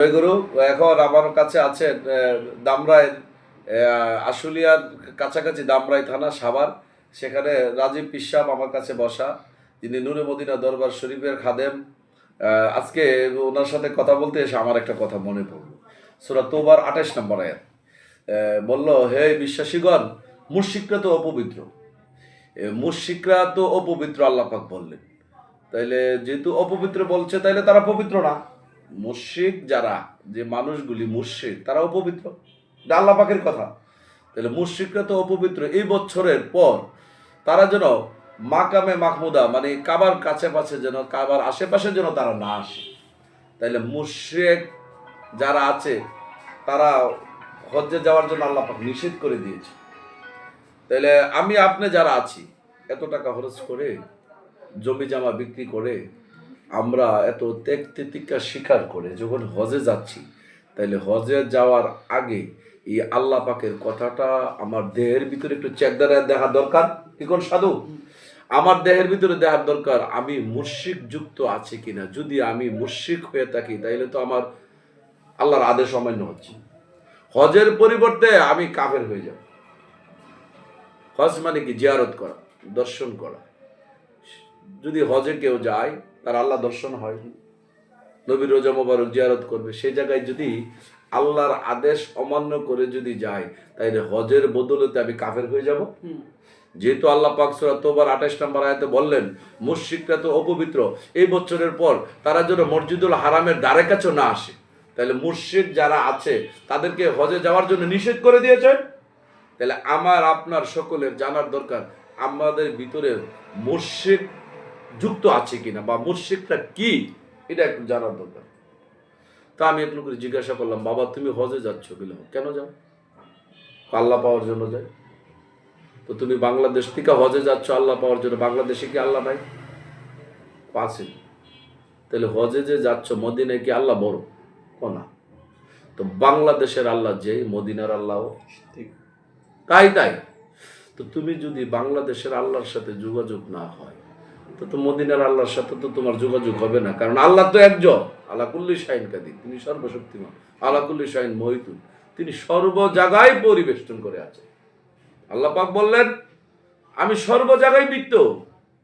জয়গুরু। এখন আমার কাছে আছেন দামরাই, আশুলিয়ার কাছাকাছি দামরাই থানা সাভার। সেখানে রাজীব পিসাব আমার কাছে বসা, যিনি নূরে মদিনা দরবার শরীফের খাদেম। আজকে ওনার সাথে কথা বলতে এসে আমার একটা কথা মনে পড়ল। সূরা তওবার 28 নম্বর আয়াত বলল, হে বিশ্বাসীগণ, মুশরিকরা তো অপবিত্র। মুশরিকরা তো অপবিত্র আল্লাহ পাক বললেন। তাইলে যেহেতু অপবিত্র বলছে, তাইলে তারা পবিত্র না। মুশরিক যারা, যে মানুষগুলি মুশরিক, তারা অপবিত্র, এটা আল্লাহ পাকের কথা। তাহলে মুশরিকরা তো অপবিত্র। এই বছরের পর তারা যেন মাকামে মাহমুদা, মানে কাবার কাছে পাশে যেন, কাবার আশেপাশে যেন তারা না আসে। তাইলে মুশরিক যারা আছে তারা হজ্জে যাওয়ার জন্য আল্লাহ পাক নিষেধ করে দিয়েছে। তাইলে আমি আপনি যারা আছি, এত টাকা খরচ করে, জমি জামা বিক্রি করে, আমরা এত ত্যাগ তিতিক্ষা স্বীকার করে যখন হজে যাচ্ছি, তাইলে হজে যাওয়ার আগে এই আল্লাহ পাকের কথাটা আমার দেহের ভিতরে একটু চেক দ্বারা দেখা দরকার। কি কোন সাধু, আমার দেহের ভিতরে দেখার দরকার আমি মুশরিক যুক্ত আছে কিনা। যদি আমি মুশরিক হয়ে থাকি, তাইলে তো আমার আল্লাহর আদেশ অমান্য হচ্ছে। হজের পরিবর্তে আমি কাফের হয়ে যাব। হজ মানে কি? জিয়ারত করা, দর্শন করা। যদি হজে কেউ যায়, তার আল্লাহ দর্শন হয়, নবীর রোজা মোবারক জিয়ারত করবে। সেই জায়গায় যদি আল্লাহর আদেশ অমান্য করে যদি যায়, তাইলে হজের বদলতে আমি কাফের হয়ে যাব। যেহেতু আল্লাহ পাক সূরা তওবার 28 নম্বর আয়াতে বললেন, মুশরিকরা তো অপবিত্র, এই বছরের পর তারা যেন মসজিদুল হারামের দ্বারে কাছে না আসে। তাহলে মুশরিক যারা আছে তাদেরকে হজে যাওয়ার জন্য নিষেধ করে দিয়েছে। তাহলে আমার আপনার সকলের জানার দরকার, আমাদের ভিতরে মুশরিক যুক্ত আছে কিনা, বা মুশরিকটা কি, এটা একটু জানার দরকার। তা আমি একটু করে জিজ্ঞাসা করলাম, বাবা তুমি হজে যাচ্ছ, বললাম কেন যাও? আল্লাহ পাওয়ার জন্য যাই। তো তুমি বাংলাদেশ থেকে হজে যাচ্ছ আল্লাহ পাওয়ার জন্য, বাংলাদেশে কি আল্লাহ নাই? আছে। তাহলে হজে যে যাচ্ছ, মদিনায় কি আল্লাহ বড়? না। তো বাংলাদেশের আল্লাহ যে, মদিনার আল্লাহ তাই তাই। তো তুমি যদি বাংলাদেশের আল্লাহর সাথে যোগাযোগ না হয়, তো মদিনার আল্লাহর সাথে তো তোমার যোগাযোগ হবে না। কারণ আল্লাহ তো একজন, আলা কুল্লি শাইন কাদির, তিনি সর্বশক্তিমান, আলা কুল্লি শাইন মহিতুন, তিনি সর্ব জায়গায় পরিবেষ্টন করে আছে। আল্লাহ পাক বললেন, আমি সর্ব জায়গায় বিত্ত,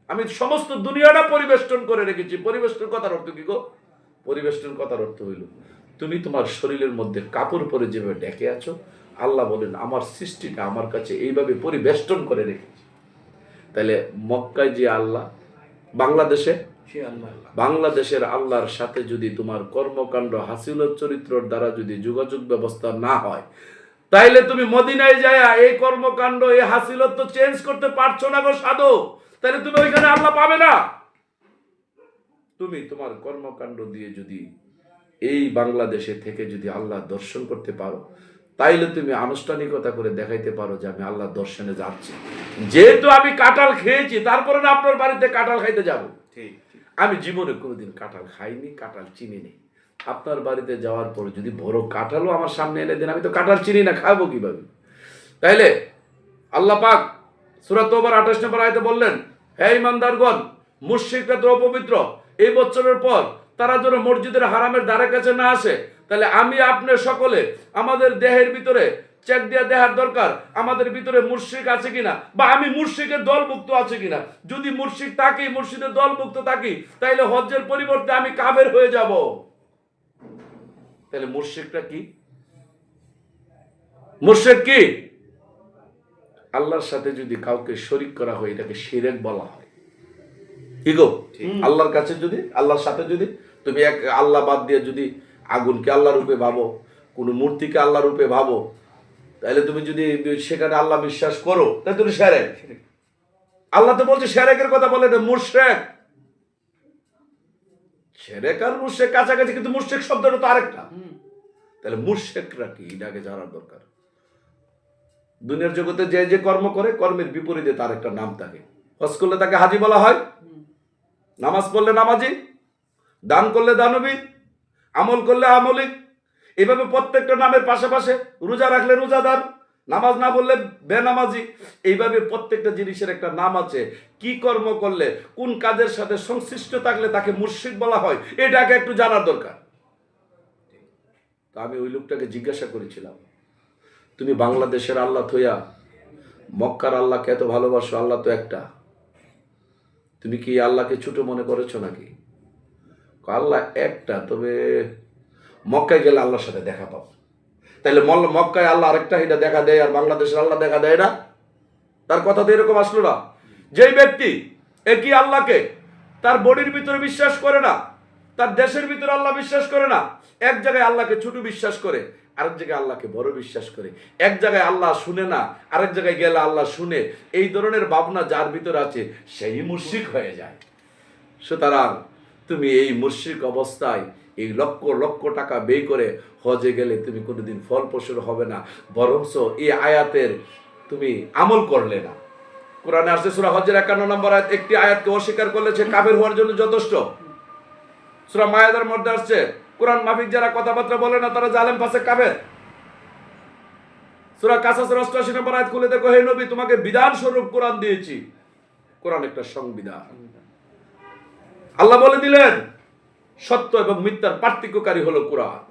আমি সমস্ত দুনিয়াটা পরিবেষ্টন করে রেখেছি। পরিবেষ্টন কথার অর্থ কি গো? পরিবেষ্টন কথার অর্থ হইল, তুমি তোমার শরীরের মধ্যে কাপড় পরে যেভাবে ডেকে আছো, আল্লাহ বলেন আমার সৃষ্টিটা আমার কাছে এইভাবে পরিবেষ্টন করে রেখেছি। তাহলে মক্কায় যে আল্লাহ, বাংলাদেশে বাংলাদেশের আল্লাহর সাথে যদি তোমার কর্মকাণ্ড, হাসিলত চরিত্রের দ্বারা যদি যোগাযোগ ব্যবস্থা না হয়, তাইলে তুমি মদিনায় যায় এই কর্মকাণ্ড, এই হাসিলত তো চেঞ্জ করতে পারছো না গো সাধু। তাহলে তুমি ওইখানে আল্লাহ পাবে না। তুমি তোমার কর্মকাণ্ড দিয়ে যদি এই বাংলাদেশে থেকে যদি আল্লাহ দর্শন করতে পারো, তাইলে তুমি আনুষ্ঠানিকতা করে দেখাইতে পারো যে আমি আল্লাহ দর্শনে যাচ্ছি। যেহেতু আমি কাঁঠাল খেয়েছি, তারপরে না আপনার বাড়িতে কাঁঠাল খাইতে যাব? আমি জীবনে কোনোদিন কাঁঠাল খাইনি, কাঁঠাল চিনি নি। আপনার বাড়িতে যাওয়ার পরে যদি বড় কাঁঠালও আমার সামনে এনে দেন, আমি তো কাঁঠাল চিনি না, খাবো কিভাবে? তাইলে আল্লাহ পাক সূরা তওবার 28 নম্বর আয়াতে বললেন, হে ঈমানদারগণ, মুশরিকরা তো অপবিত্র, এই বছরের পর তারা যেন মসজিদের হারামের ধারে কাছে না আসে। তাহলে আমি আপনি সকলে আমাদের দেহের ভিতরে চেক দিয়ে দেখার দরকার, আমাদের ভিতরে মুশরিক আছে কিনা, বা আমি মুশরিকের দলভুক্ত আছে কিনা। যদি মুশরিক থাকি, মুর্শিদের দলভুক্ত থাকি, তাইলে হজ্জের পরিবর্তে আমি কাফের হয়ে যাব। তাহলে মুশরিকটা কি? মুশরিক কি? আল্লাহর সাথে যদি কাউকে শরীক করা হয়, এটাকে শিরক বলা হয়। কি গো? আল্লাহর কাছে যদি, আল্লাহর সাথে যদি তুমি এক আল্লাহ বাদ দিয়ে যদি আগুনকে আল্লাহ রূপে ভাবো, কোনো মূর্তিকে আল্লাহ রূপে ভাবো, তাহলে তুমি যদি সেখানে আল্লাহ বিশ্বাস করো, তাহলে তুমি শিরক। আল্লাহ তো বলছে শিরকের কথা, বলে মুশরিক। শিরক আর মুশরিক কাছাকাছি, কিন্তু মুশরিক শব্দটা তো আরেকটা। তাহলে মুশরিকরা কি, এটাকে জানার দরকার। দুনিয়ার জগতে যে যে কর্ম করে, কর্মের বিপরীতে তার একটা নাম থাকে। হজ করলে তাকে হাজি বলা হয়, নামাজ পড়লে নামাজি, দান করলে দানবীর, আমল করলে আমলিক। এভাবে প্রত্যেকটা নামের পাশাপাশি, রোজা রাখলে রোজাদার, নামাজ না পড়লে বেনামাজি। এইভাবে প্রত্যেকটা জিনিসের একটা নাম আছে। কি কর্ম করলে, কোন কাজের সাথে সংশ্লিষ্ট থাকলে তাকে মুশরিক বলা হয়, এটাকে একটু জানার দরকার। তা আমি ওই লোকটাকে জিজ্ঞাসা করেছিলাম, তুমি বাংলাদেশের আল্লাহ থইয়া মক্কার আল্লাহকে এত ভালোবাসো, আল্লাহ তো একটা, তুমি কি আল্লাহকে ছোট মনে করেছো নাকি? আল্লাহ একটা, তবে মক্কায় গেলে আল্লাহর সাথে দেখা পাবো। তাইলে মক্কায় আল্লাহ আরেকটা, এটা দেখা দেয়, আর বাংলাদেশের আল্লাহ দেখা দেয় না? তার কথা তো এরকম আসলো না। যেই ব্যক্তি একই আল্লাহকে তার বডির ভিতরে বিশ্বাস করে না, তার দেশের ভিতরে আল্লাহ বিশ্বাস করে না, এক জায়গায় আল্লাহকে ছোট বিশ্বাস করে, আরেক জায়গায় আল্লাহকে বড় বিশ্বাস করে, এক জায়গায় আল্লাহ শুনে না, আরেক জায়গায় গেলে আল্লাহ শুনে, এই ধরনের ভাবনা যার ভিতরে আছে সেই মুশরিক হয়ে যায়। সুতরাং তুমি এই মুশরিক অবস্থায় এই লক্ষ লক্ষ টাকা ব্যয় করে হজে গেলে তুমি কোনোদিন ফলপ্রসূ হবে না, বরঞ্চ এই আয়াতের তুমি আমল করলে না। কোরআনে আসছে সূরা হজের 51 নম্বর আয়াত, একটি আয়াতকে অস্বীকার করলে সে কাফের হওয়ার জন্য যথেষ্ট। সূরা মায়েদার মধ্যে আসছে কোরআন মাফিক যারা কথাবার্তা বলে না তারা জালেম ফাসিক কাফের। সূরা কাসাসের 88 নম্বর আয়াত খুলে দেখো, হে নবী তোমাকে বিধান স্বরূপ কোরআন দিয়েছি। কোরআন একটা সংবিধান। আল্লাহ বলে দিলেন সত্য এবং মিথ্যার পার্থক্যকারী হলো কোরআন।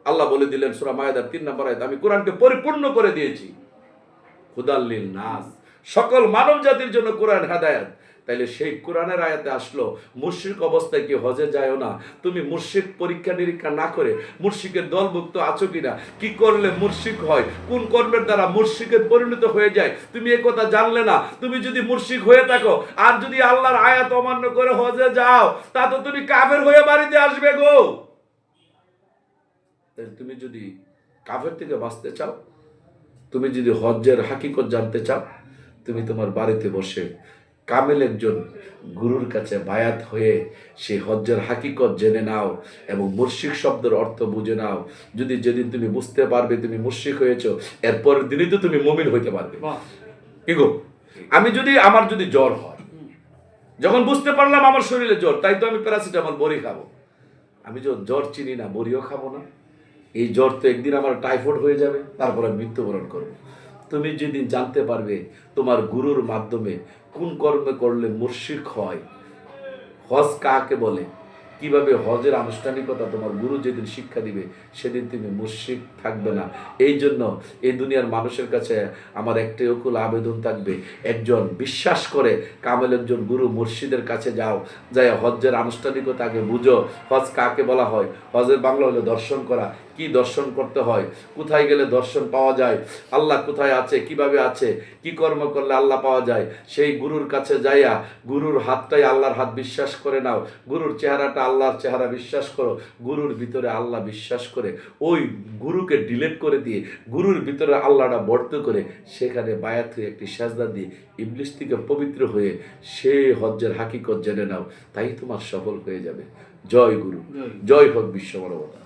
আল্লাহ বলে দিলেন সূরা মায়েদার 3 নম্বর আয়াত, আমি কোরআনকে পরিপূর্ণ করে দিয়েছি। হুদাল লিল নাস, সকল মানব জাতির জন্য কোরআন হেদায়েত। তাইলে সেই কোরআনের আয়াতে আসলো মুশরিক অবস্থায় কি হজে যায়ও না? তুমি মুশরিক পরীক্ষা নিরীক্ষা না করে মুশরিকের দলভুক্ত আছো কিনা, কি করলে মুশরিক হয়, কোন কর্মের দ্বারা মুশরিকের পরিণত হয়ে যায়, তুমি এই কথা জানলে না। তুমি যদি মুশরিক হয়ে থাকো আর যদি আল্লাহর আয়াত অমান্য করে হজে যাও, তা তো তুমি কাফের হয়ে বাড়িতে আসবে গো। তুমি যদি কাফের থেকে বাঁচতে চাও, তুমি যদি হজ্জের হাকিকত জানতে চাও, তুমি তোমার বাড়িতে বসে কামেল একজন গুরুর কাছে বায়াত হয়ে সেই হজ্জের হাকিকত জেনে নাও এবং মুশরিক শব্দের অর্থ বুঝে নাও। যদি যেদিন তুমি বুঝতে পারবে তুমি মুশরিক হয়েছো, এরপরের দিনই তো তুমি মুমিন হইতে পারবে। কি গো, আমার যদি জ্বর হয়, যখন বুঝতে পারলাম আমার শরীরে জ্বর, তাই তো আমি প্যারাসিটামল বড়ি খাবো। আমি যখন জ্বর চিনি না, বড়িও খাবো না। এই জ্বর তো একদিন আমার টাইফয়েড হয়ে যাবে, তারপর আমি মৃত্যুবরণ করবো। তুমি যেদিন জানতে পারবে তোমার গুরুর মাধ্যমে কোন কর্মে করলে মুশরিক হয়, হজ কাকে বলে, কিভাবে হজের আনুষ্ঠানিকতা তোমার গুরু যেদিন শিক্ষা দিবে, সেদিন তুমি মুশরিক থাকবে না। এই জন্য এই দুনিয়ার মানুষের কাছে আমার একটাই অকুল আবেদন থাকবে, একজন বিশ্বাস করে কামেল একজন গুরু মুর্শিদের কাছে যাও, যাই হজ্জের আনুষ্ঠানিকতা আগে বুঝো। হজ কাকে বলা হয়? হজের বাংলা হলো দর্শন করা। কি দর্শন করতে হয়, কোথায় গেলে দর্শন পাওয়া যায়, আল্লাহ কোথায় আছে, কিভাবে আছে, কি কর্ম করলে আল্লাহ পাওয়া যায়, সেই গুরুর কাছে যাইয়া গুরুর হাতটাই আল্লাহর হাত বিশ্বাস করে নাও, গুরুর চেহারাটা আল্লাহর চেহারা বিশ্বাস করো, গুরুর ভিতরে আল্লাহ বিশ্বাস করে ওই গুরুকে ডিলিট করে দিয়ে গুরুর ভিতরে আল্লাহটা বর্ত করে সেখানে বায়াত হয়ে একটি সাজদা দিয়ে ইবলিস থেকে পবিত্র হয়ে সে হজ্জের হাকিকত জেনে নাও, তাই তোমার সফল হয়ে যাবে। জয় গুরু, জয় হোক বিশ্ব মানবতা।